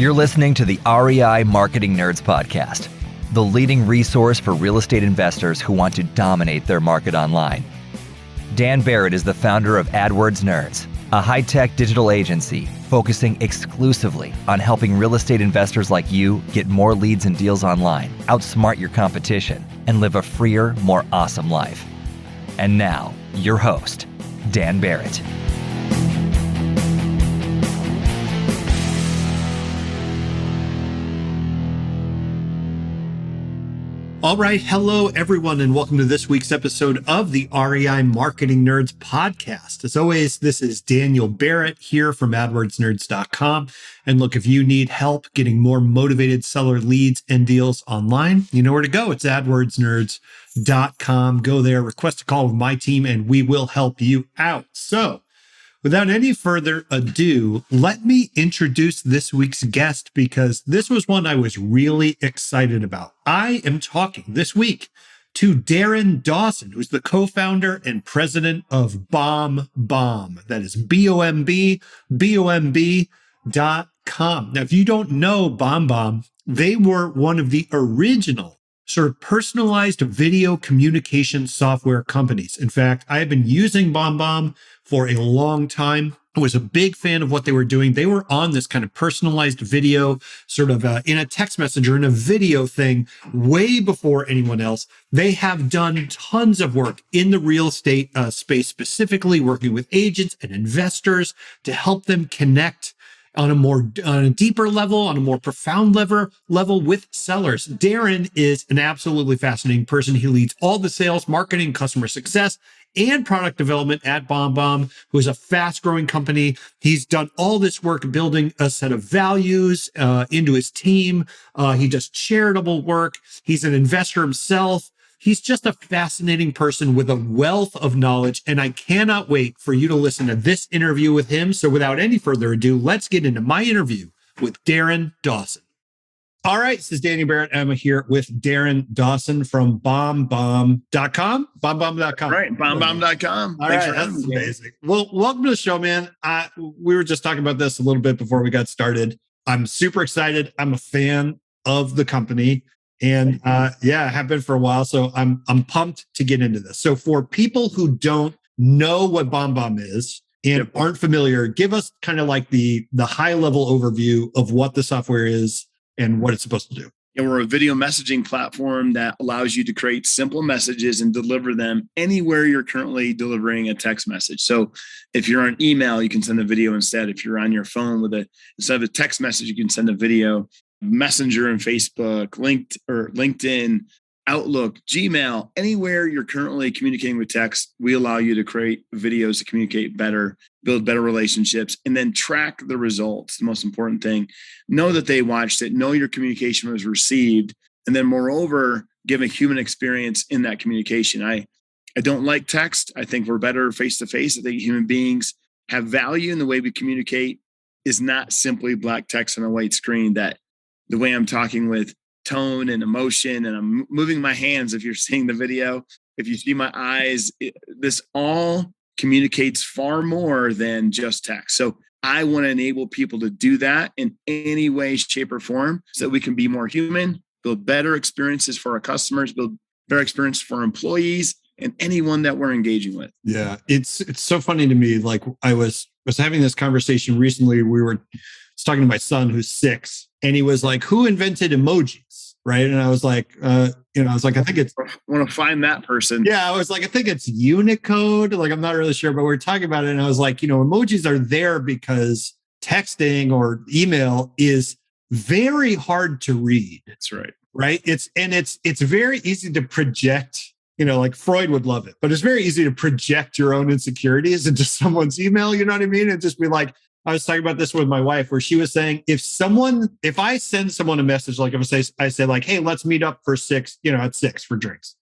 You're listening to the REI Marketing Nerds Podcast, the leading resource for real estate investors who want to dominate their market online. Dan Barrett is the founder of AdWords Nerds, a high-tech digital agency focusing exclusively on helping real estate investors like you get more leads and deals online, outsmart your competition, and live a freer, more awesome life. And now, your host, Dan Barrett. All right. Hello, everyone, and welcome to this week's episode of the REI Marketing Nerds Podcast. As always, this is Daniel Barrett here from AdWordsNerds.com. And look, if you need help getting more motivated seller leads and deals online, you know where to go. It's AdWordsNerds.com. Go there, request a call with my team, and we will help you out. So, without any further ado, let me introduce this week's guest because this was one I was really excited about. I am talking this week to Darin Dawson, who's the co-founder and president of BombBomb. That is BombBomb.com. Now, if you don't know BombBomb, they were one of the original sort of personalized video communication software companies. In fact, I have been using BombBomb for a long time. I was a big fan of what they were doing. They were on this kind of personalized video, sort of in a text message or in a video thing way before anyone else. They have done tons of work in the real estate space, specifically working with agents and investors to help them connect on a deeper level, on a more profound level with sellers. Darin is an absolutely fascinating person. He leads all the sales, marketing, customer success, and product development at BombBomb, who is a fast-growing company. He's done all this work building a set of values into his team. He does charitable work. He's an investor himself. He's just a fascinating person with a wealth of knowledge, and I cannot wait for you to listen to this interview with him. So without any further ado, let's get into my interview with Darin Dawson. All right, this is Daniel Barrett. I'm here with Darin Dawson from BombBomb.com. BombBomb.com. Right, BombBomb.com. Thanks for having me. Amazing. Well, welcome to the show, man. We were just talking about this a little bit before we got started. I'm super excited. I'm a fan of the company. And I have been for a while. So I'm pumped to get into this. So for people who don't know what BombBomb is and aren't familiar, give us kind of like the high level overview of what the software is and what it's supposed to do. And we're a video messaging platform that allows you to create simple messages and deliver them anywhere you're currently delivering a text message. So if you're on email, you can send a video instead. If you're on your phone instead of a text message, you can send a video. Messenger and Facebook, LinkedIn, Outlook, Gmail, anywhere you're currently communicating with text, we allow you to create videos to communicate better, build better relationships, and then track the results. The most important thing, know that they watched it, know your communication was received, and then moreover, give a human experience in that communication. I don't like text. I think we're better face-to-face. I think human beings have value in the way we communicate is not simply black text on a white screen. That the way I'm talking with tone and emotion, and I'm moving my hands. If you're seeing the video, if you see my eyes, this all communicates far more than just text. So I want to enable people to do that in any way, shape, or form so that we can be more human, build better experiences for our customers, build better experiences for our employees and anyone that we're engaging with. Yeah, it's so funny to me. Like I was having this conversation recently. I was talking to my son who's 6. And he was like, who invented emojis? Right. And I was like, I think it's. I want to find that person. Yeah. I was like, I think it's Unicode. Like, I'm not really sure, but we were talking about it. And I was like, emojis are there because texting or email is very hard to read. That's right. Right. It's very easy to project, like Freud would love it, but it's very easy to project your own insecurities into someone's email. You know what I mean? And just be like, I was talking about this with my wife where she was saying, if I send someone a message, like if I say like, hey, let's meet up for 6, at 6 for drinks.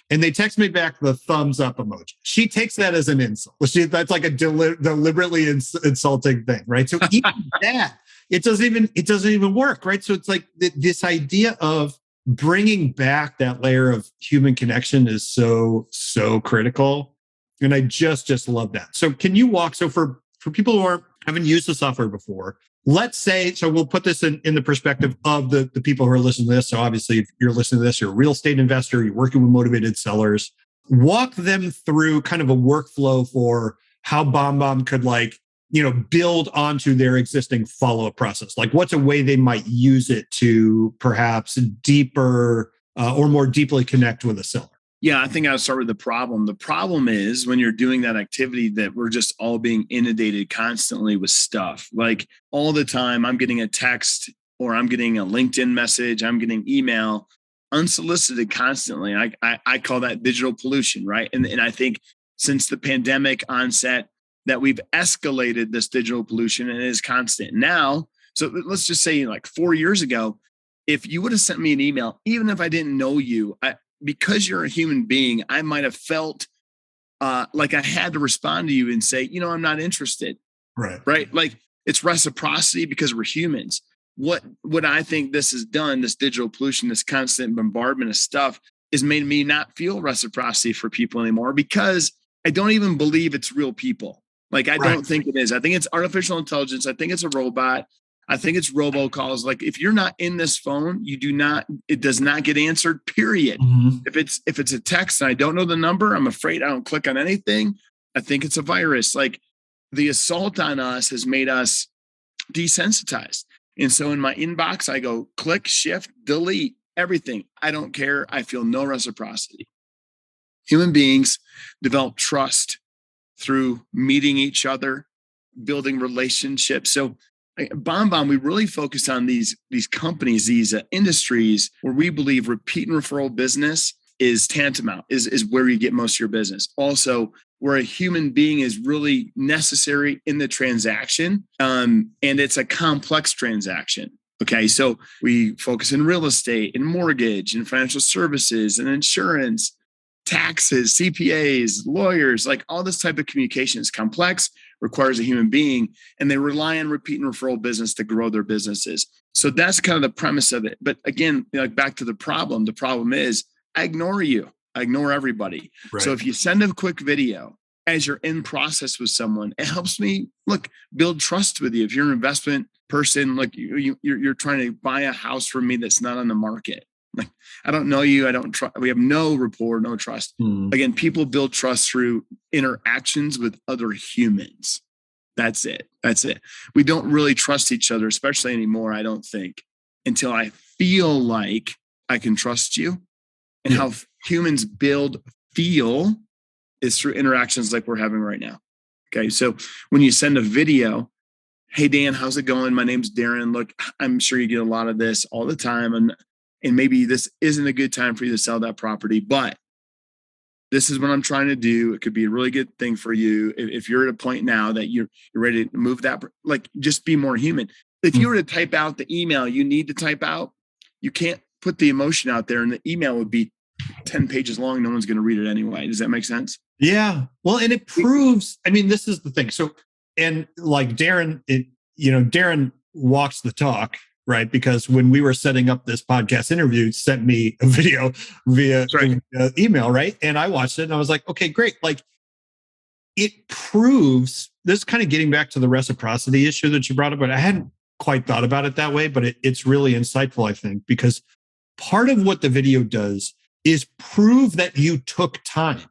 And they text me back the thumbs up emoji. She takes that as an insult. That's like a deliberately insulting thing, right? So even that, it doesn't even work, right? So it's like this idea of bringing back that layer of human connection is so critical. And I just love that. So can you walk, for people who aren't I haven't used the software before. Let's say, so we'll put this in the perspective of the people who are listening to this. So obviously, if you're listening to this, you're a real estate investor, you're working with motivated sellers. Walk them through kind of a workflow for how BombBomb could build onto their existing follow-up process. Like what's a way they might use it to perhaps deeper or more deeply connect with a seller? Yeah, I think I'll start with the problem. The problem is when you're doing that activity that we're just all being inundated constantly with stuff. Like all the time, I'm getting a text or I'm getting a LinkedIn message, I'm getting email unsolicited constantly. I call that digital pollution, right? And I think since the pandemic onset that we've escalated this digital pollution and it is constant now. So let's just say like 4 years ago, if you would have sent me an email, even if I didn't know you, because you're a human being, I might have felt like I had to respond to you and say, I'm not interested. Right. Like it's reciprocity because we're humans. What I think this has done, this digital pollution, this constant bombardment of stuff is made me not feel reciprocity for people anymore because I don't even believe it's real people. Like, I don't think it is. I think it's artificial intelligence. I think it's a robot. I think it's robocalls. Like if you're not in this phone, it does not get answered, period. Mm-hmm. If it's a text and I don't know the number, I'm afraid I don't click on anything. I think it's a virus. Like the assault on us has made us desensitized. And so in my inbox, I go click, shift, delete everything. I don't care. I feel no reciprocity. Human beings develop trust through meeting each other, building relationships. So BombBomb, we really focus on these companies, these industries where we believe repeat and referral business is tantamount, is where you get most of your business. Also, where a human being is really necessary in the transaction, and it's a complex transaction. Okay, so we focus in real estate, in mortgage, in financial services, and insurance, taxes, CPAs, lawyers, like all this type of communication is complex, requires a human being, and they rely on repeat and referral business to grow their businesses. So that's kind of the premise of it. But again, back to the problem is I ignore you. I ignore everybody. Right. So if you send a quick video as you're in process with someone, it helps me build trust with you. If you're an investment person, like you're trying to buy a house from me that's not on the market. Like I don't know you. I don't trust. We have no rapport, no trust. Again, people build trust through interactions with other humans. That's it. We don't really trust each other, especially anymore, I don't think, until I feel like I can trust you. And how humans feel is through interactions like we're having right now. Okay. So when you send a video, hey, Dan, how's it going? My name's Darin. Look, I'm sure you get a lot of this all the time. And maybe this isn't a good time for you to sell that property, but this is what I'm trying to do. It could be a really good thing for you. If you're at a point now that you're ready to move that, just be more human. If you were to type out the email you need to type out, you can't put the emotion out there and the email would be 10 pages long. No one's going to read it anyway. Does that make sense? Yeah. Well, and it proves, this is the thing. So, and like Darin, Darin walks the talk, right? Because when we were setting up this podcast interview, sent me a video via email, right? And I watched it and I was like, okay, great. Like it proves, this kind of getting back to the reciprocity issue that you brought up, but I hadn't quite thought about it that way, but it's really insightful, I think, because part of what the video does is prove that you took time.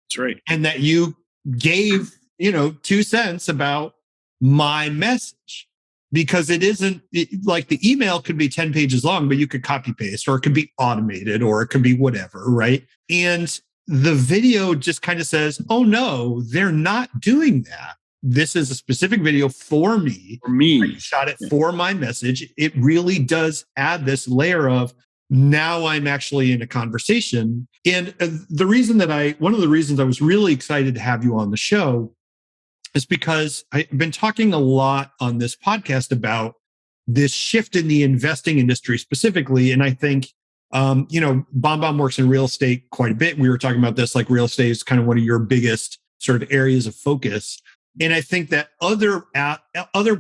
That's right. And that you gave, 2 cents about my message. Because it isn't like the email could be 10 pages long, but you could copy paste, or it could be automated, or it could be whatever, right? And the video just kind of says, oh no, they're not doing that. This is a specific video for me. I shot it for my message. It really does add this layer of now I'm actually in a conversation. And one of the reasons I was really excited to have you on the show is because I've been talking a lot on this podcast about this shift in the investing industry specifically. And I think, BombBomb works in real estate quite a bit. We were talking about this, like real estate is kind of one of your biggest sort of areas of focus. And I think that other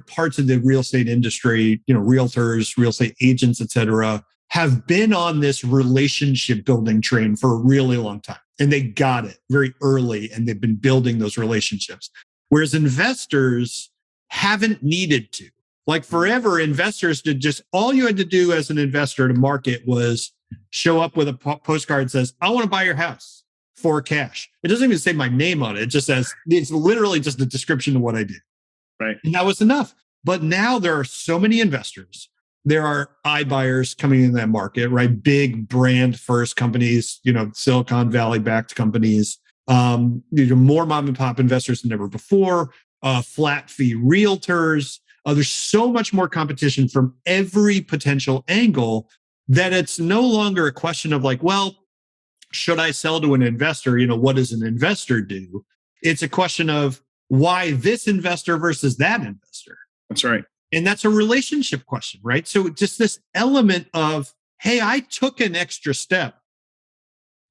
parts of the real estate industry, realtors, real estate agents, et cetera, have been on this relationship building train for a really long time. And they got it very early and they've been building those relationships. Whereas investors, haven't needed to. Like forever, investors did just, all you had to do as an investor to market was show up with a postcard that says, I want to buy your house for cash. It doesn't even say my name on it. It just says, it's literally just a description of what I do. Right. And that was enough. But now there are so many investors. There are iBuyers coming in that market, right? Big brand first companies, Silicon Valley backed companies, more mom and pop investors than ever before, flat fee realtors. There's so much more competition from every potential angle that it's no longer a question of like, well, should I sell to an investor? What does an investor do? It's a question of why this investor versus that investor. That's right. And that's a relationship question, right? So just this element of, hey, I took an extra step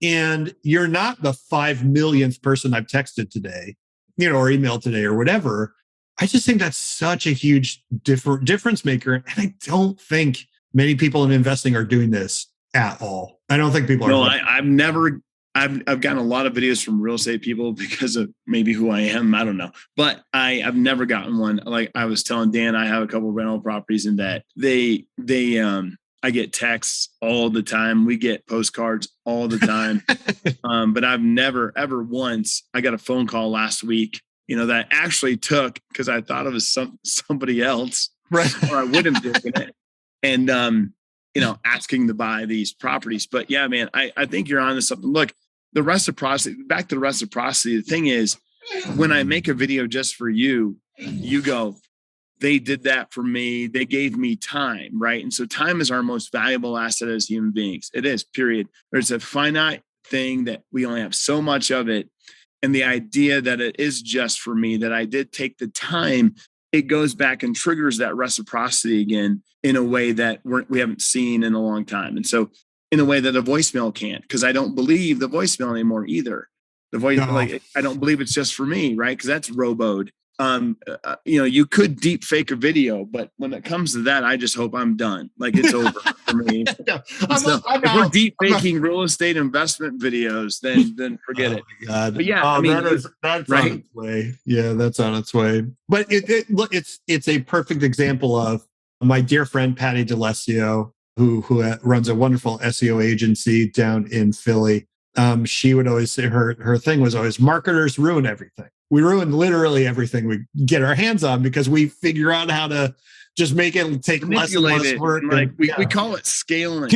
and you're not the 5 millionth person I've texted today, or emailed today or whatever. I just think that's such a huge difference maker. And I don't think many people in investing are doing this at all. I don't think people are. No, I've gotten a lot of videos from real estate people because of maybe who I am. I don't know, but I've never gotten one. Like I was telling Dan, I have a couple of rental properties and that I get texts all the time. We get postcards all the time. But I've never, ever once, I got a phone call last week, that actually took, because I thought it was somebody else, right? Or I wouldn't have taken it. And, asking to buy these properties. But yeah, man, I think you're onto something. Look, the reciprocity, back to the reciprocity. The thing is, when I make a video just for you, you go, they did that for me. They gave me time, right? And so time is our most valuable asset as human beings. It is, period. There's a finite thing that we only have so much of it. And the idea that it is just for me, that I did take the time, it goes back and triggers that reciprocity again in a way that we haven't seen in a long time. And so in a way that a voicemail can't, because I don't believe the voicemail anymore either. The voice, I don't believe it's just for me, right? Because that's roboed. You could deep fake a video, but when it comes to that, I just hope I'm done. Like it's over for me. If we're deep faking real estate investment videos, then forget it. My God. But yeah, that's right? on its way. Yeah, that's on its way. But it's a perfect example of my dear friend Patty DeLessio, who runs a wonderful SEO agency down in Philly. She would always say her thing was always, marketers ruin everything. We ruin literally everything we get our hands on because we figure out how to just make it take less and less work. We call it scaling,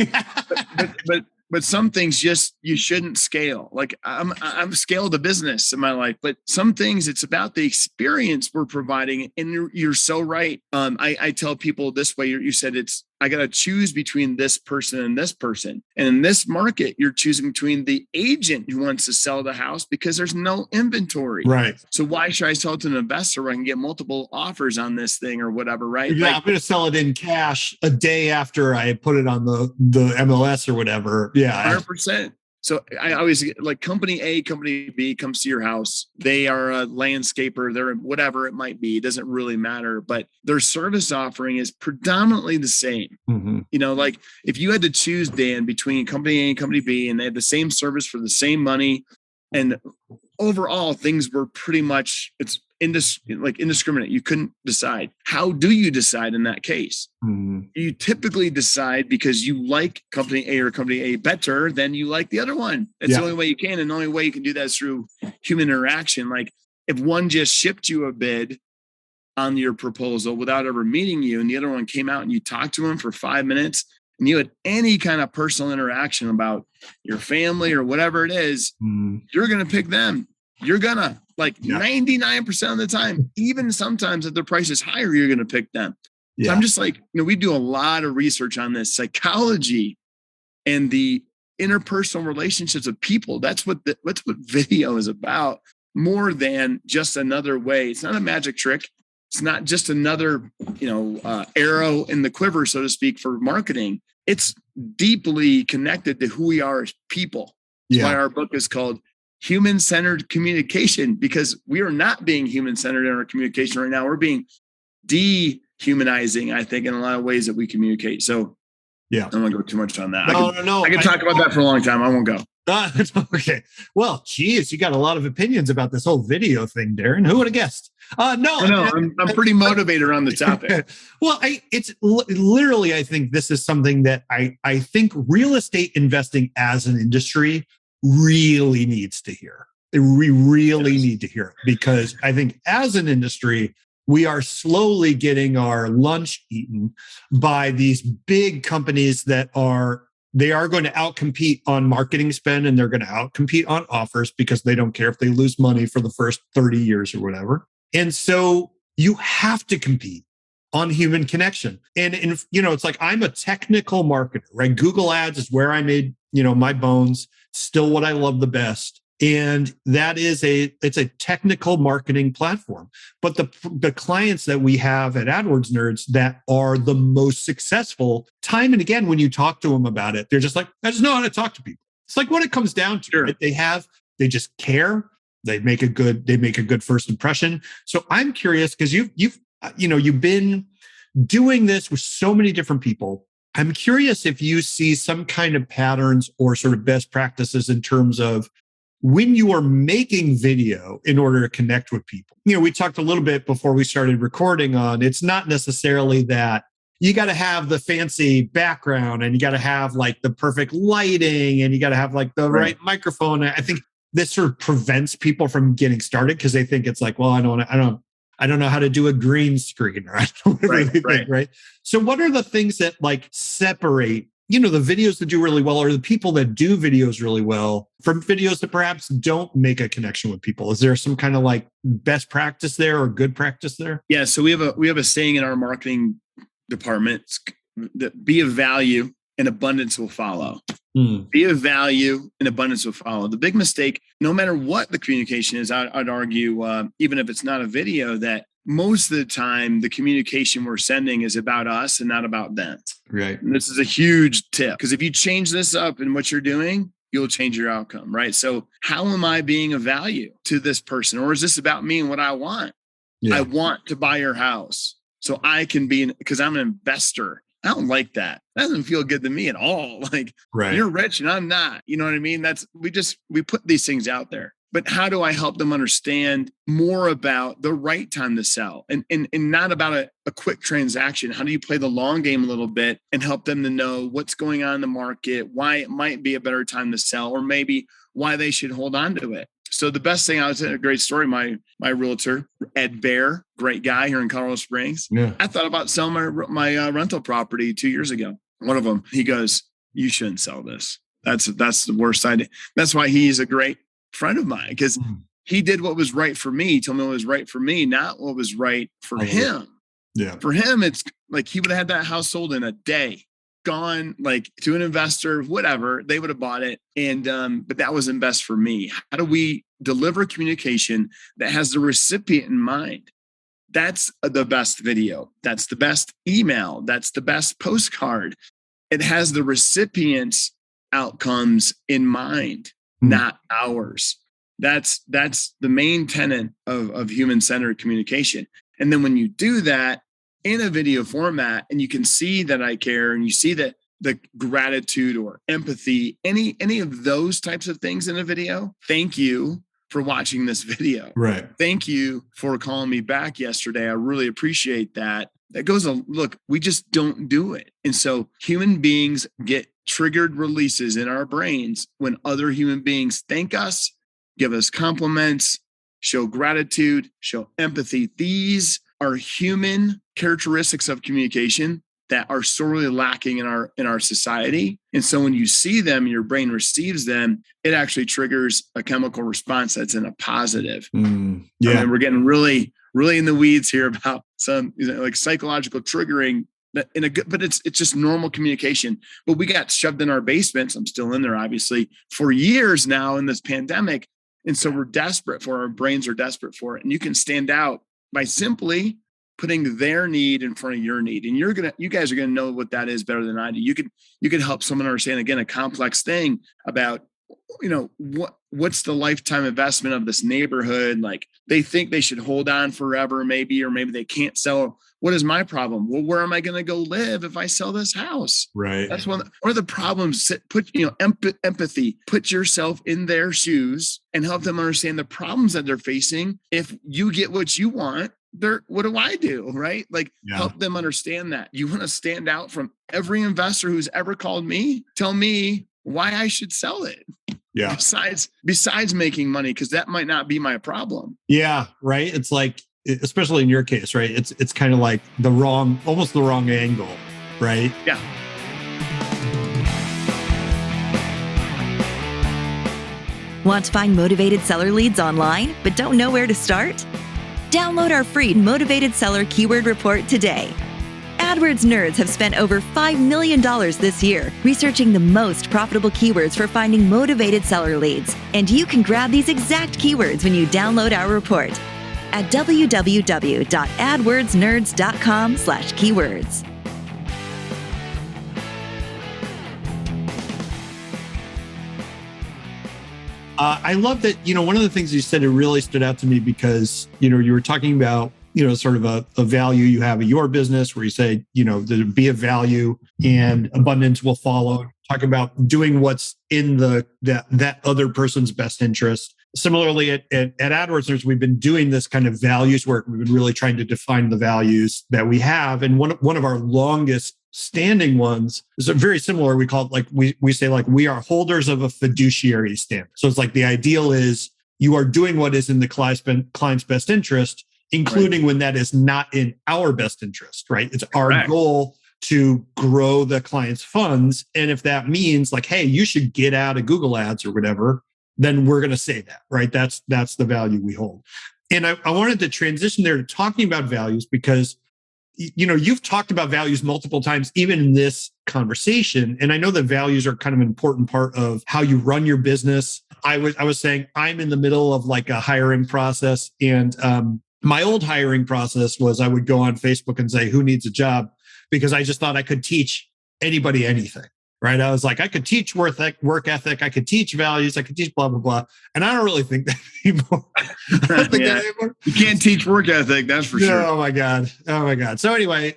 but some things just you shouldn't scale. Like I've scaled a business in my life, but some things it's about the experience we're providing. And you're so right. I tell people this way. You said I got to choose between this person and this person. And in this market, you're choosing between the agent who wants to sell the house because there's no inventory. Right. So why should I sell it to an investor where I can get multiple offers on this thing or whatever, right? Yeah, I'm going to sell it in cash a day after I put it on the MLS or whatever. Yeah. 100%. So I always like company A, company B comes to your house. They are a landscaper. They're whatever it might be. It doesn't really matter, but their service offering is predominantly the same. Mm-hmm. Like if you had to choose, Dan, between company A and company B, and they had the same service for the same money, and overall things were pretty much, it's indiscriminate. You couldn't decide. How do you decide in that case? Mm-hmm. You typically decide because you like company A or company A better than you like the other one. It's the only way you can. And the only way you can do that is through human interaction. Like if one just shipped you a bid on your proposal without ever meeting you, and the other one came out and you talked to him for 5 minutes and you had any kind of personal interaction about your family or whatever it is, you're going to pick them. You're going to 99% of the time, even sometimes if the price is higher, you're going to pick them. Yeah. So I'm just like, we do a lot of research on this psychology and the interpersonal relationships of people. That's what video is about, more than just another way. It's not a magic trick. It's not just another, arrow in the quiver, so to speak, for marketing. It's deeply connected to who we are as people. That's why our book is called Human-Centered Communication, because we are not being human-centered in our communication right now. We're being dehumanizing, I think, in a lot of ways that we communicate. So I don't want to go too much on that. No. I can talk about that for a long time. I won't go. Okay. Well, geez, you got a lot of opinions about this whole video thing, Darin. Who would have guessed? No, I know. I'm pretty motivated on the topic. Well, literally, I think this is something that I think real estate investing as an industry really needs to hear. We really need to hear it, because I think as an industry, we are slowly getting our lunch eaten by these big companies that they are going to outcompete on marketing spend, and they're going to outcompete on offers because they don't care if they lose money for the first 30 years or whatever. And so you have to compete on human connection. And it's like, I'm a technical marketer, right? Google Ads is where I made, my bones, still what I love the best. And that is it's a technical marketing platform. But the clients that we have at AdWords Nerds that are the most successful, time and again, when you talk to them about it, they're just like, I just know how to talk to people. It's like what it comes down to. Sure. Right? They just care. They make a good first impression. So I'm curious, because you've been doing this with so many different people. I'm curious if you see some kind of patterns or sort of best practices in terms of when you are making video in order to connect with people. We talked a little bit before we started recording on, it's not necessarily that you got to have the fancy background and you got to have like the perfect lighting and you got to have like the right microphone. I think this sort of prevents people from getting started because they think it's like, well, I don't know how to do a green screen, or I don't know what they think, right? So what are the things that like separate the videos that do really well, or the people that do videos really well, from videos that perhaps don't make a connection with people? Is there some kind of like best practice there or good practice there? Yeah. So we have a saying in our marketing department that be of value and abundance will follow. Be of value and abundance will follow. The big mistake, no matter what the communication is, I'd argue, even if it's not a video, that most of the time the communication we're sending is about us and not about them. Right. And this is a huge tip, because if you change this up in what you're doing, you'll change your outcome, right? So how am I being of value to this person? Or is this about me and what I want? Yeah. I want to buy your house so I can because I'm an investor. I don't like that. That doesn't feel good to me at all. Like, you're rich and I'm not. You know what I mean? We put these things out there. But how do I help them understand more about the right time to sell and not about a quick transaction? How do you play the long game a little bit and help them to know what's going on in the market, why it might be a better time to sell, or maybe why they should hold on to it? So the best thing, I was in a great story. My realtor, Ed Bear, great guy here in Colorado Springs. Yeah. I thought about selling my rental property 2 years ago. One of them, he goes, "You shouldn't sell this. That's the worst idea." That's why he's a great friend of mine, because he did what was right for me. He told me what was right for me, not what was right for him. Yeah. For him, it's like he would have had that house sold in a day, gone like to an investor, whatever, they would have bought it. And, but that wasn't best for me. How do we deliver communication that has the recipient in mind? That's the best video. That's the best email. That's the best postcard. It has the recipient's outcomes in mind, not ours. That's the main tenet of human-centered communication. And then when you do that in a video format, and you can see that I care, and you see that the gratitude or empathy, any of those types of things in a video, thank you for watching this video. Right. Thank you for calling me back yesterday. I really appreciate that. That goes on. Look, we just don't do it. And so human beings get triggered releases in our brains when other human beings thank us, give us compliments, show gratitude, show empathy. These are human characteristics of communication that are sorely lacking in our society. And so when you see them and your brain receives them, it actually triggers a chemical response that's in a positive. Yeah. I mean, we're getting really, really in the weeds here about some like psychological triggering but it's just normal communication. But we got shoved in our basements. I'm still in there, obviously, for years now in this pandemic. And so we're desperate for it. Our brains are desperate for it. And you can stand out by simply putting their need in front of your need. And you guys are going to know what that is better than I do. You could help someone understand, again, a complex thing about what's the lifetime investment of this neighborhood? Like they think they should hold on forever, maybe, or maybe they can't sell. What is my problem? Well, where am I going to go live if I sell this house? Right. That's one of the problems. Put, empathy, put yourself in their shoes and help them understand the problems that they're facing. If you get what you want, what do I do? Right? Like help them understand that. You want to stand out from every investor who's ever called me, tell me why I should sell it. Yeah. Besides making money, because that might not be my problem. Yeah. Right. It's like, especially in your case, right? It's kind of like almost the wrong angle, right? Yeah. Want to find motivated seller leads online, but don't know where to start? Download our free Motivated Seller Keyword Report today. AdWords nerds have spent over $5 million this year researching the most profitable keywords for finding motivated seller leads. And you can grab these exact keywords when you download our report at www.adwordsnerds.com/keywords. I love that, one of the things you said, it really stood out to me because, you were talking about, sort of a value you have in your business where you say, there'll be a value and abundance will follow. Talking about doing what's in that other person's best interest. Similarly, at AdWords, we've been doing this kind of values work. We've been really trying to define the values that we have. And one of our longest standing ones is very similar. We call it like, we say like, we are holders of a fiduciary standard. So it's like the ideal is you are doing what is in the client's best interest, including when that is not in our best interest, right? It's our goal to grow the client's funds. And if that means like, hey, you should get out of Google ads or whatever, then we're going to say that, right? That's the value we hold. And I wanted to transition there to talking about values because, you've talked about values multiple times, even in this conversation. And I know that values are kind of an important part of how you run your business. I was saying I'm in the middle of like a hiring process. And my old hiring process was I would go on Facebook and say, who needs a job? Because I just thought I could teach anybody anything. Right. I was like, I could teach work ethic. I could teach values. I could teach blah, blah, blah. And I don't really think that anymore. That anymore. You can't teach work ethic. That's for sure. Oh my God. So anyway,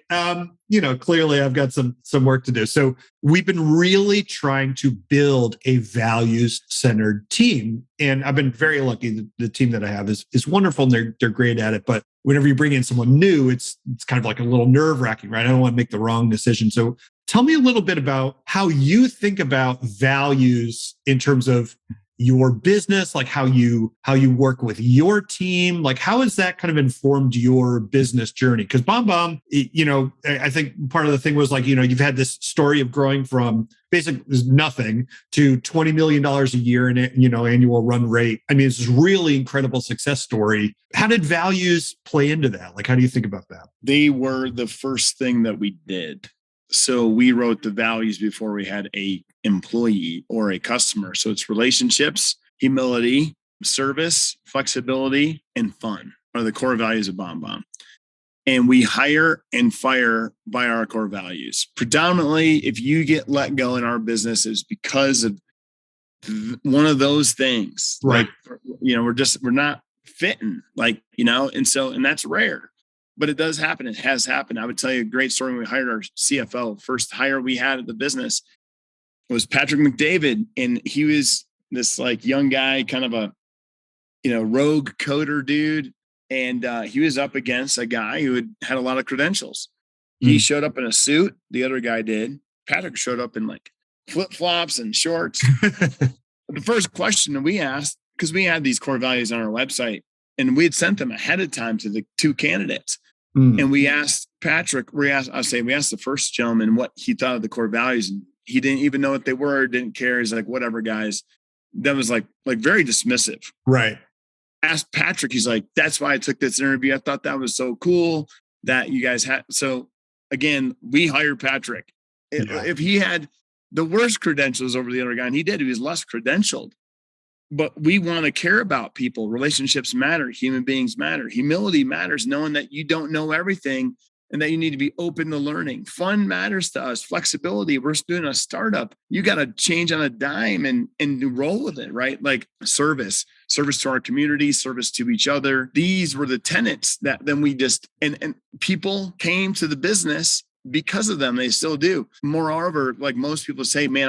clearly I've got some work to do. So we've been really trying to build a values-centered team. And I've been very lucky. The team that I have is wonderful and they're great at it. But whenever you bring in someone new, it's kind of like a little nerve-wracking, right? I don't want to make the wrong decision. So tell me a little bit about how you think about values in terms of your business, like how you work with your team, like how has that kind of informed your business journey? Because BombBomb, I think part of the thing was like, you've had this story of growing from basically nothing to $20 million a year in annual run rate. I mean, it's this really incredible success story. How did values play into that? Like, how do you think about that? They were the first thing that we did. So we wrote the values before we had a employee or a customer. So it's relationships, humility, service, flexibility, and fun are the core values of BombBomb. And we hire and fire by our core values. Predominantly, if you get let go in our business, is because of one of those things. Right. Like, we're not fitting, and that's rare. But it does happen. It has happened. I would tell you a great story when we hired our CFO. First hire we had at the business was Patrick McDavid. And he was this like young guy, kind of a, rogue coder dude. And he was up against a guy who had a lot of credentials. He showed up in a suit. The other guy did. Patrick showed up in like flip-flops and shorts. The first question that we asked, because we had these core values on our website, and we had sent them ahead of time to the two candidates. And we asked Patrick, we asked the first gentleman what he thought of the core values. And he didn't even know what they were, didn't care. He's like, whatever, guys. That was like very dismissive. Right. Asked Patrick, he's like, that's why I took this interview. I thought that was so cool that you guys had. So again, we hired Patrick. Yeah. If he had the worst credentials over the other guy, and he did, he was less credentialed. But we want to care about people. Relationships matter. Human beings matter. Humility matters, knowing that you don't know everything and that you need to be open to learning. Fun matters to us. Flexibility. We're doing a startup. You got to change on a dime and roll with it, right? Like service to our community, service to each other. These were the tenets that then we just, and people came to the business because of them. They still do. Moreover, like most people say, man,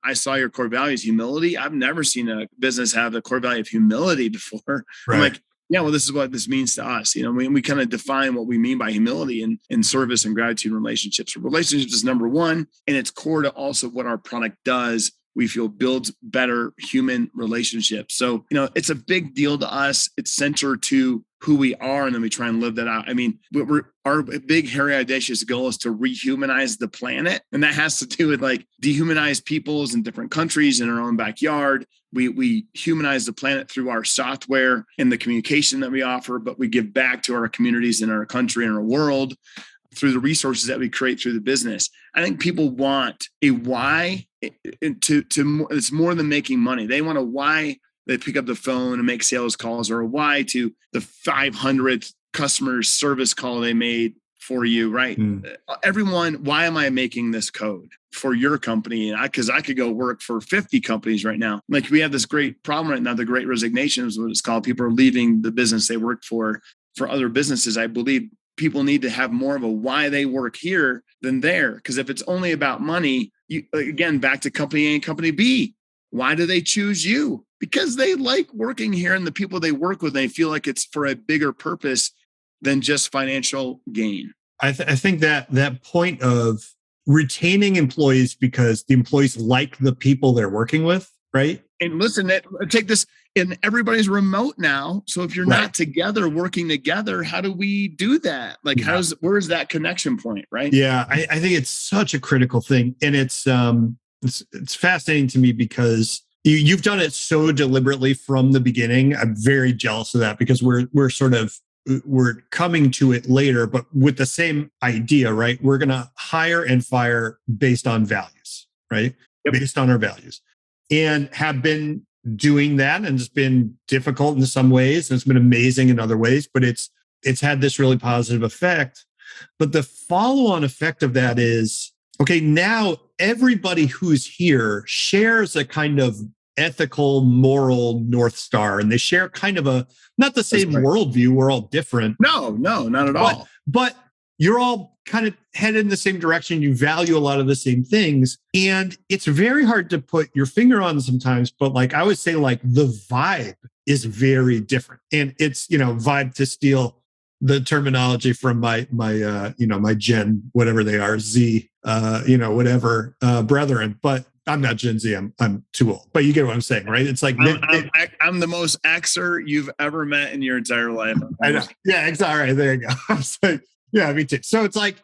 I saw your core values, humility. I've never seen a business have the core value of humility before. Right. I'm like, yeah, well, this is what this means to us. We kind of define what we mean by humility in service and gratitude in relationships. So relationships is number one, and it's core to also what our product does. We feel builds better human relationships. So, it's a big deal to us. It's central to who we are, and then we try and live that out. I mean, our big, hairy, audacious goal is to rehumanize the planet. And that has to do with like dehumanize peoples in different countries in our own backyard. We humanize the planet through our software and the communication that we offer, but we give back to our communities in our country and our world through the resources that we create through the business. I think people want a why it's more than making money. They want a why they pick up the phone and make sales calls, or a why to the 500th customer service call they made for you, right? Everyone, why am I making this code for your company? And because I could go work for 50 companies right now. Like we have this great problem right now. The Great Resignation is what it's called. People are leaving the business they work for other businesses. I believe people need to have more of a why they work here than there. Because if it's only about money, again, back to company A and company B, why do they choose you? Because they like working here, and the people they work with, they feel like it's for a bigger purpose than just financial gain. I think that point of retaining employees because the employees like the people they're working with, right? And listen, take this, and everybody's remote now. So if you're not together, working together, how do we do that? Like, where's that connection point, right? Yeah, I think it's such a critical thing. And it's fascinating to me because you've done it so deliberately from the beginning. I'm very jealous of that because we're coming to it later, but with the same idea, right? We're going to hire and fire based on values, right? Yep. Based on our values, and have been doing that. And it's been difficult in some ways, and it's been amazing in other ways, but it's had this really positive effect. But the follow-on effect of that is, okay, now everybody who's here shares a kind of ethical, moral North Star, and they share kind of not the same worldview. We're all different. No, not at all. But you're all kind of headed in the same direction. You value a lot of the same things. And it's very hard to put your finger on sometimes. But like I would say, like the vibe is very different. And it's, vibe, to steal the terminology from my Gen, whatever they are, Z, brethren. But I'm not Gen Z. I'm too old. But you get what I'm saying, right? It's like I'm the most Xer you've ever met in your entire life. I know. Yeah, exactly. All right, there you go. I'm saying, yeah, me too. So it's like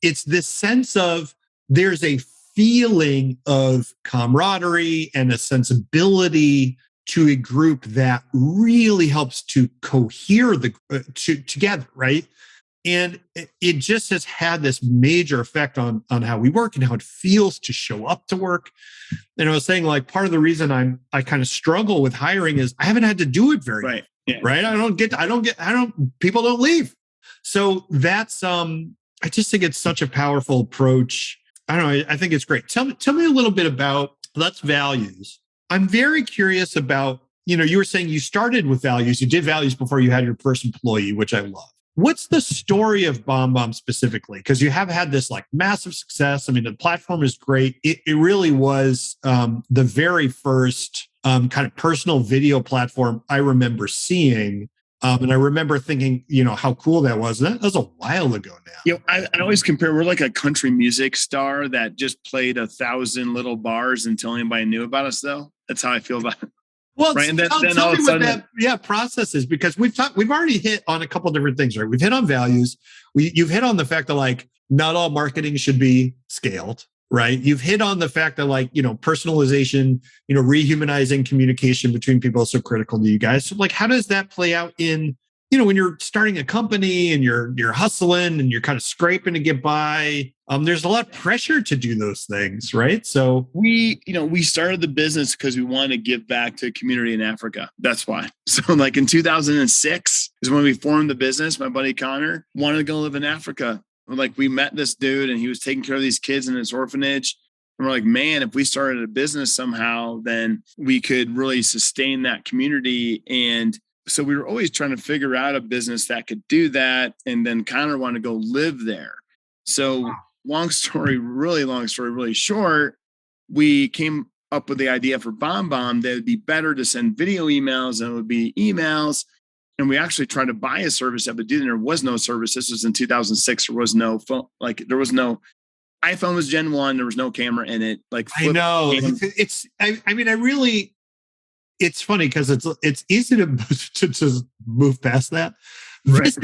it's this sense of there's a feeling of camaraderie and a sensibility to a group that really helps to cohere together, right? And it just has had this major effect on how we work and how it feels to show up to work. And I was saying, like, part of the reason I kind of struggle with hiring is I haven't had to do it very right. Yeah. Right. People don't leave. So that's, I just think it's such a powerful approach. I don't know. I think it's great. Tell me a little bit about values. I'm very curious about, you were saying you started with values. You did values before you had your first employee, which I love. What's the story of BombBomb specifically? Because you have had this like massive success. I mean, the platform is great. It really was the very first kind of personal video platform I remember seeing. And I remember thinking, how cool that was. That was a while ago now. I always compare, we're like a country music star that just played 1,000 little bars until anybody knew about us, though. That's how I feel about it. Well, right. And then tell all me of a sudden, what that process is, because we've already hit on a couple of different things, right? We've hit on values. You've hit on the fact that like not all marketing should be scaled, right? You've hit on the fact that like, personalization, rehumanizing communication between people is so critical to you guys. So like, how does that play out in, when you're starting a company and you're hustling and you're kind of scraping to get by? There's a lot of pressure to do those things, right? So we started the business because we wanted to give back to a community in Africa. That's why. So like in 2006 is Because when we formed the business, my buddy Connor wanted to go live in Africa. Like, we met this dude and he was taking care of these kids in his orphanage. And we're like, man, if we started a business somehow, then we could really sustain that community. And so we were always trying to figure out a business that could do that. And then Connor wanted to go live there. So long story, really short, we came up with the idea for BombBomb that it would be better to send video emails than it would be emails. And we actually tried to buy a service that would do that. There was no service. This was in 2006. There was no phone. Like, there was no iPhone was Gen 1. There was no camera in it. Like, I know it's funny because it's easy to move past that. Right.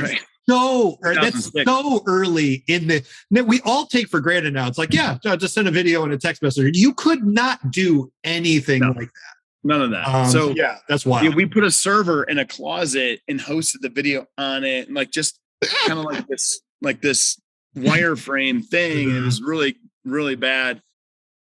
That's so early in we all take for granted now. It's like, yeah, just send a video and a text message. You could not do anything like that. None of that. So yeah, that's why we put a server in a closet and hosted the video on it, and like just kind of like this wireframe thing. And it was really, really bad,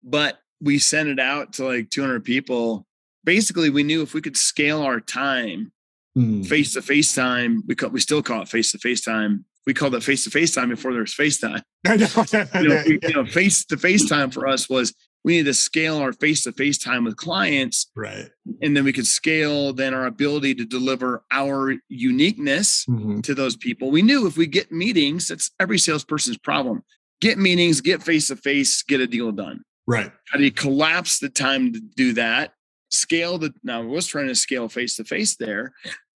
but we sent it out to like 200 people. Basically, we knew if we could scale our time, face-to-face time, we still call it face-to-face time. We called it face-to-face time before there was FaceTime. Face-to-face time for us was we needed to scale our face-to-face time with clients. Right. And then we could scale then our ability to deliver our uniqueness to those people. We knew if we get meetings, that's every salesperson's problem. Get meetings, get face-to-face, get a deal done. Right. How do you collapse the time to do that? Now I was trying to scale face-to-face there.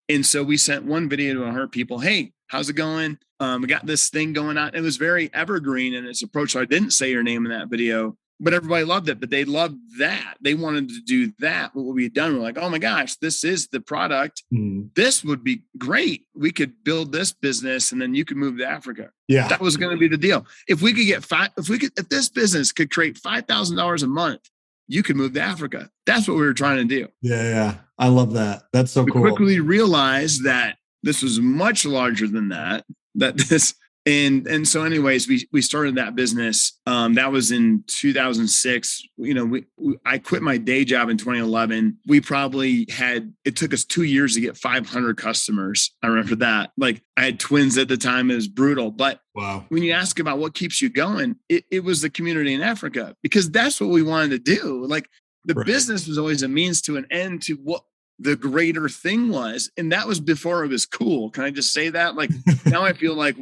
And so we sent one video to 100 people. Hey, how's it going? We got this thing going on. It was very evergreen in its approach. So I didn't say your name in that video, but everybody loved it. But they loved that. They wanted to do that. What we had done, we're like, oh my gosh, this is the product. This would be great. We could build this business and then you could move to Africa. Yeah. That was going to be the deal. If we could if this business could create $5,000 a month, you could move to Africa. That's what we were trying to do. Yeah. I love that. That's so cool. We quickly realized that this was much larger than that. And so anyways, we started that business. That was in 2006. I quit my day job in 2011. It took us 2 years to get 500 customers. I remember that. Like, I had twins at the time. It was brutal. But wow, when you ask about what keeps you going, it was the community in Africa, because that's what we wanted to do. Like, the business was always a means to an end to what the greater thing was. And that was before it was cool. Can I just say that? Like, now I feel like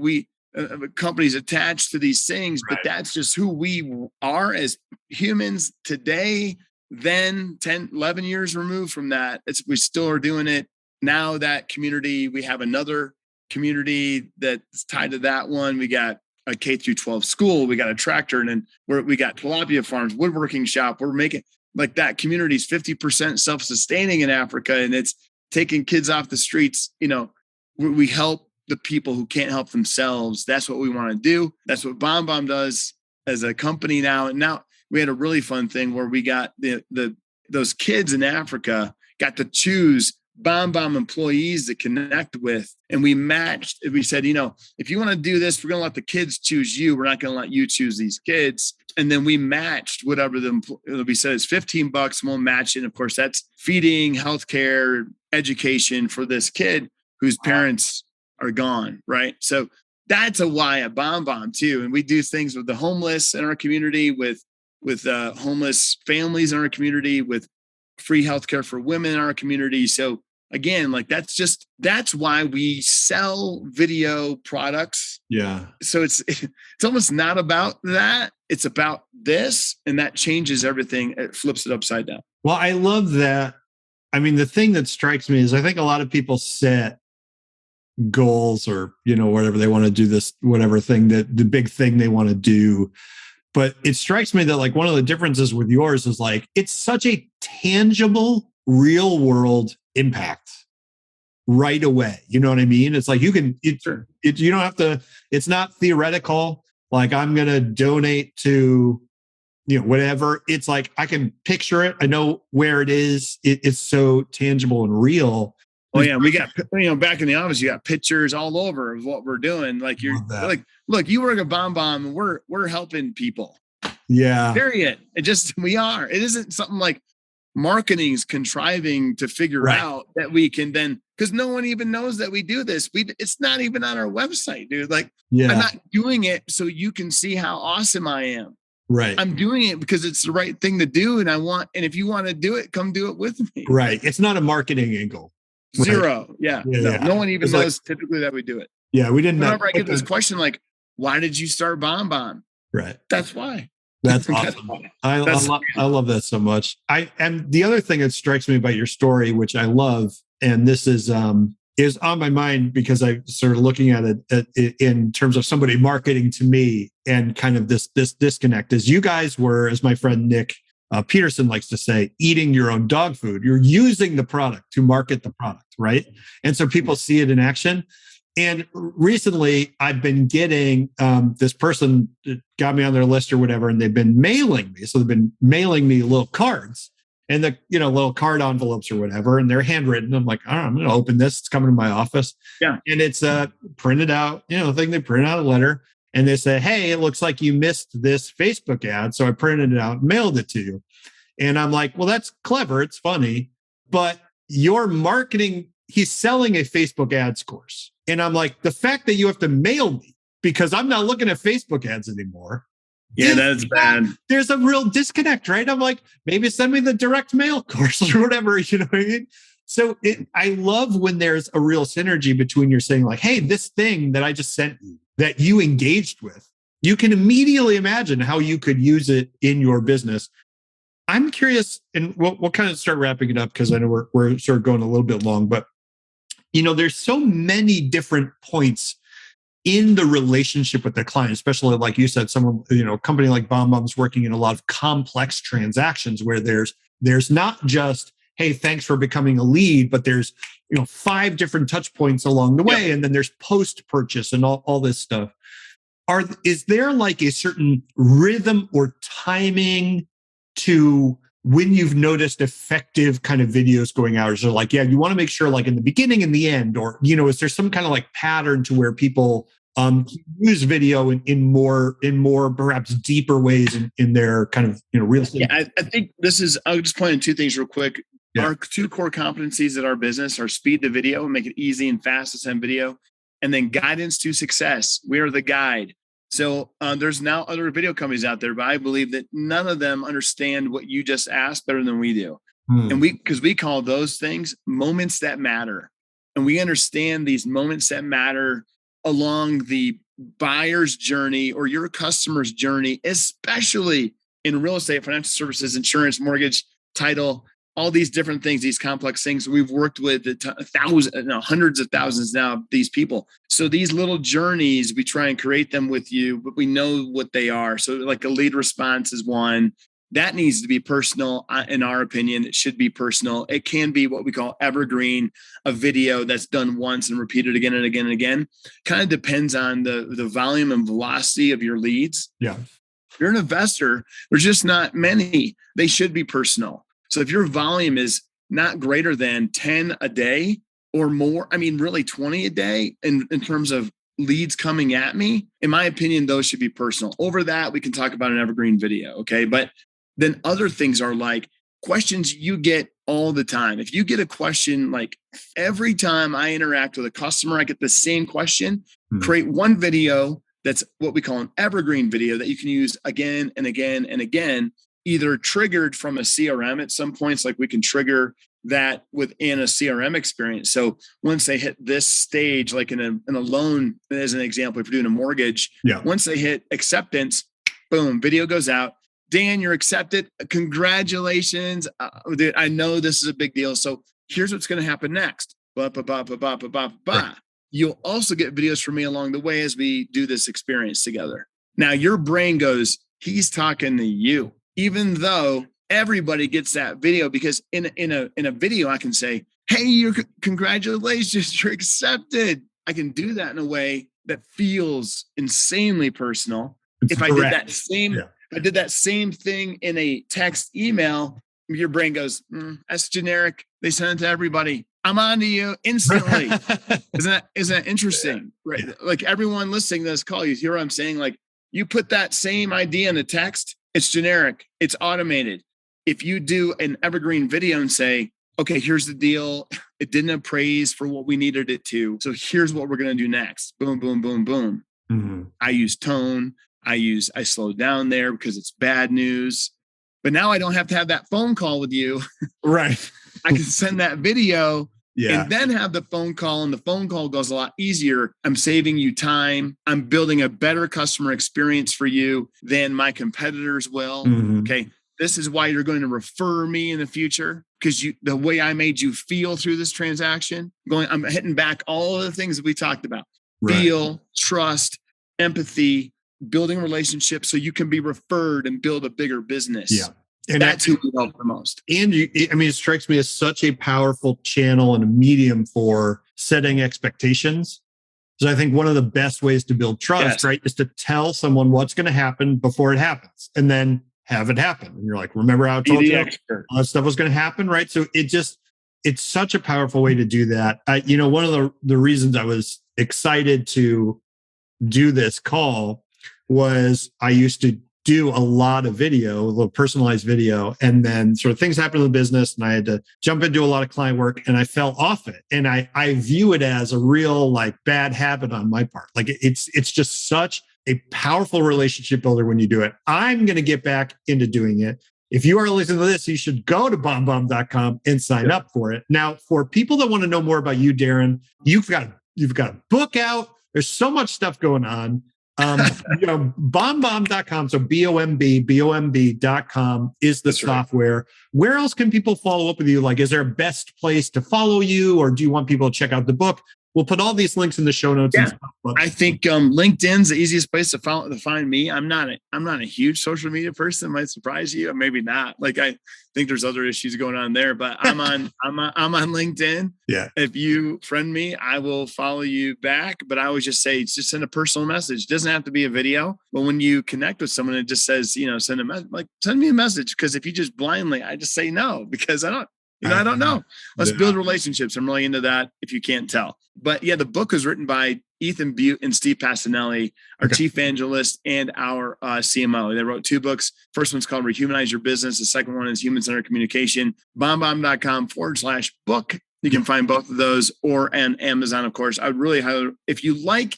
companies attached to these things, but that's just who we are as humans today. Then 10, 11 years removed from that, we still are doing it. Now that community, we have another community that's tied to that one. We got a K through 12 school. We got a tractor, and then we got tilapia farms, woodworking shop. We're making like that community is 50% self-sustaining in Africa, and it's taking kids off the streets. We help the people who can't help themselves. That's what we want to do. That's what BombBomb does as a company now. And now we had a really fun thing where we got those kids in Africa got to choose BombBomb employees to connect with. And we matched, we said, if you want to do this, we're going to let the kids choose you. We're not going to let you choose these kids. And then we matched whatever we said is $15 and we'll match it. And of course, that's feeding, healthcare, education for this kid whose parents are gone. Right. So that's a why at BombBomb too. And we do things with the homeless in our community, with homeless families in our community, with free healthcare for women in our community. So again, like that's why we sell video products. Yeah. So it's almost not about that. It's about this, and that changes everything. It flips it upside down. Well, I love that. I mean, the thing that strikes me is I think a lot of people set goals or, whatever they want to do, this, whatever thing, that the big thing they want to do. But it strikes me that like one of the differences with yours is like, it's such a tangible, real world impact right away. You know what I mean? It's like you don't have to, it's not theoretical. Like, I'm going to donate to, whatever. It's like, I can picture it. I know where it is. It's so tangible and real. Oh yeah. We got, back in the office, you got pictures all over of what we're doing. Like, you're like, look, you work at BombBomb and we're helping people. Yeah. Period. We are. It isn't something like, marketing's contriving to figure out that we can then, because no one even knows that we do this. It's not even on our website, dude. Like, I'm not doing it so you can see how awesome I am. Right. I'm doing it because it's the right thing to do. And if you want to do it, come do it with me. Right. It's not a marketing angle. Zero. Right? Yeah. No, no one even knows typically that we do it. Yeah. We didn't know. Whenever I get this question, like, why did you start BombBomb? Right. That's why. That's awesome. I love that so much. And the other thing that strikes me about your story, which I love, and this is on my mind because I started looking at it in terms of somebody marketing to me, and kind of this disconnect is you guys were, as my friend Nick Peterson likes to say, eating your own dog food. You're using the product to market the product, right? And so people see it in action. And recently, I've been getting this person got me on their list or whatever, and they've been mailing me. So they've been mailing me little cards and little card envelopes or whatever, and they're handwritten. I'm like, all right, I'm going to open this. It's coming to my office. Yeah, and it's printed out. They print out a letter, and they say, hey, it looks like you missed this Facebook ad, so I printed it out and mailed it to you. And I'm like, well, that's clever. It's funny, but your marketing. He's selling a Facebook ads course. And I'm like, the fact that you have to mail me because I'm not looking at Facebook ads anymore. Yeah, that's bad. There's a real disconnect, right? I'm like, maybe send me the direct mail course or whatever, you know what I mean? So I love when there's a real synergy between you're saying like, hey, this thing that I just sent you that you engaged with, you can immediately imagine how you could use it in your business. I'm curious, and we'll kind of start wrapping it up because I know we're sort of going a little bit long, but there's so many different points in the relationship with the client, especially like you said, someone, a company like BombBomb's working in a lot of complex transactions where there's not just, hey, thanks for becoming a lead, but there's, 5 different touch points along the way. And then there's post-purchase and all this stuff. Is there like a certain rhythm or timing to when you've noticed effective kind of videos going out? Or is it like, you want to make sure like in the beginning and the end, or, is there some kind of like pattern to where people use video in more perhaps deeper ways in their kind of, real estate? Yeah, I think I'll just point in 2 things real quick. Yeah. Our 2 core competencies at our business are speed to video, make it easy and fast to send video, and then guidance to success. We are the guide. So there's now other video companies out there, but I believe that none of them understand what you just asked better than we do. And because we call those things moments that matter. And we understand these moments that matter along the buyer's journey or your customer's journey, especially in real estate, financial services, insurance, mortgage, title, all these different things, these complex things. We've worked with hundreds of thousands now of these people. So these little journeys, we try and create them with you, but we know what they are. So like a lead response is one. That needs to be personal. In our opinion, it should be personal. It can be what we call evergreen, a video that's done once and repeated again and again and again. Kind of depends on the volume and velocity of your leads. Yeah. If you're an investor, there's just not many. They should be personal. So if your volume is not greater than 10 a day or more, really 20 a day in terms of leads coming at me, in my opinion, those should be personal. Over that, we can talk about an evergreen video. Okay. But then other things are like questions you get all the time. If you get a question, like every time I interact with a customer, I get the same question, create one video that's what we call an evergreen video that you can use again and again and again, either triggered from a CRM at some points, like we can trigger that within a CRM experience. So once they hit this stage, like in a loan, as an example, if you're doing a mortgage, once they hit acceptance, boom, video goes out. Dan, you're accepted. Congratulations. Dude, I know this is a big deal. So here's what's going to happen next. Right. You'll also get videos from me along the way as we do this experience together. Now your brain goes, he's talking to you. Even though everybody gets that video, because in a video, I can say, hey, congratulations, you're accepted. I can do that in a way that feels insanely personal. If I did that same thing in a text email, your brain goes, that's generic. They send it to everybody. I'm on to you instantly. Isn't that interesting? Right? Yeah. Like everyone listening to this call, you hear what I'm saying? Like you put that same idea in a text, it's generic. It's automated. if you do an evergreen video and say, okay, here's the deal. It didn't appraise for what we needed it to. So here's what we're going to do next. Boom, boom, boom, boom. Mm-hmm. I use tone. I slow down there because it's bad news. But now I don't have to have that phone call with you. Right. I can send that video and then have the phone call, and the phone call goes a lot easier. I'm saving you time. I'm building a better customer experience for you than my competitors will. Mm-hmm. Okay. This is why you're going to refer me in the future, because the way I made you feel through this transaction, I'm hitting back all of the things that we talked about. Right. Feel, trust, empathy, building relationships so you can be referred and build a bigger business. Yeah. And that's who we help the most. And it strikes me as such a powerful channel and a medium for setting expectations. So I think one of the best ways to build trust, right, is to tell someone what's going to happen before it happens, and then have it happen. And you're like, remember how I told you all that stuff was going to happen, right? So it's such a powerful way to do that. One of the reasons I was excited to do this call was I used to do a lot of video, a little personalized video, and then sort of things happened in the business and I had to jump into a lot of client work and I fell off it. And I view it as a real bad habit on my part. It's just such a powerful relationship builder when you do it. I'm going to get back into doing it. If you are listening to this, you should go to BombBomb.com and sign up for it. Now, for people that want to know more about you, Darin, you've got a book out. There's so much stuff going on. BombBomb.com. So BOMB.com is the software. Right. Where else can people follow up with you? Is there a best place to follow you, or do you want people to check out the book? We'll put all these links in the show notes. Yeah. I think LinkedIn's the easiest place to find me. I'm not a huge social media person. It might surprise you. Maybe not. I think there's other issues going on there, but I'm on LinkedIn. Yeah. If you friend me, I will follow you back. But I always just say, just send a personal message. It doesn't have to be a video. But when you connect with someone, it just says, send a message. Send me a message. Because if you just blindly, I just say no, because I don't know. Let's build relationships. I'm really into that, if you can't tell. But yeah, the book was written by Ethan Butte and Steve Passanelli, our chief evangelist and our CMO. They wrote 2 books. First one's called Rehumanize Your Business. The second one is Human-Centered Communication. BombBomb.com/book. You can find both of those, or on Amazon, of course. I would really highly, if you like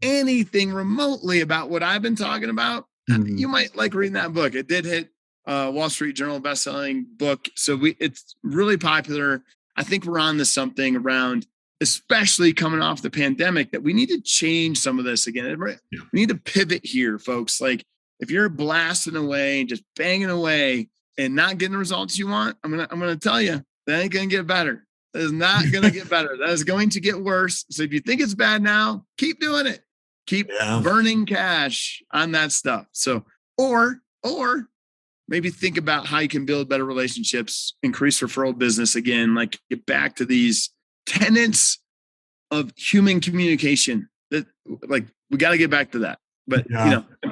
anything remotely about what I've been talking about, you might like reading that book. It did hit Wall Street Journal bestselling book. So it's really popular. I think we're on to something around, especially coming off the pandemic, that we need to change some of this again. We need to pivot here, folks. If you're blasting away, just banging away and not getting the results you want, I'm going to tell you, that ain't going to get better. That is not going to get better. That is going to get worse. So if you think it's bad now, keep doing it. Keep burning cash on that stuff. So, or maybe think about how you can build better relationships, increase referral business again, get back to these tenets of human communication that we got to get back to that. But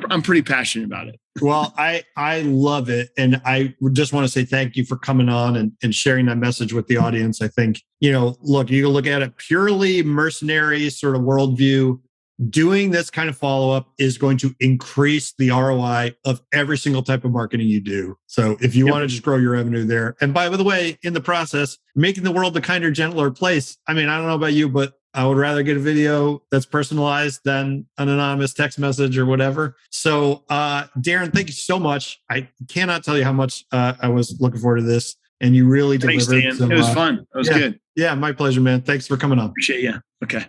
I'm pretty passionate about it. Well, I love it. And I just want to say thank you for coming on and sharing that message with the audience. I think, look, you can look at it purely mercenary sort of worldview. Doing this kind of follow-up is going to increase the ROI of every single type of marketing you do. So if you want to just grow your revenue there, and by the way, in the process, making the world a kinder, gentler place. I don't know about you, but I would rather get a video that's personalized than an anonymous text message or whatever. So Darin, thank you so much. I cannot tell you how much I was looking forward to this, and you really delivered. Thanks, Dan. It was fun. It was good. Yeah, my pleasure, man. Thanks for coming on. Appreciate you. Okay.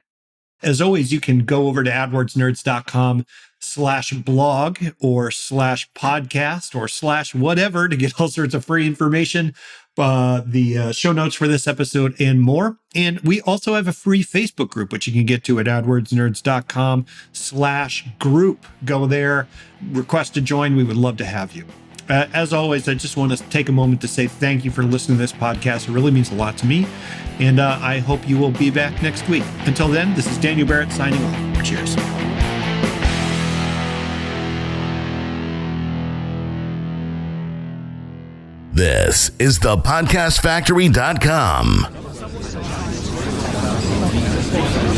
As always, you can go over to adwordsnerds.com/blog or /podcast or /whatever to get all sorts of free information, the show notes for this episode and more. And we also have a free Facebook group, which you can get to at adwordsnerds.com/group. Go there, request to join. We would love to have you. As always, I just want to take a moment to say thank you for listening to this podcast. It really means a lot to me. And I hope you will be back next week. Until then, this is Daniel Barrett signing off. Cheers. This is the podcastfactory.com.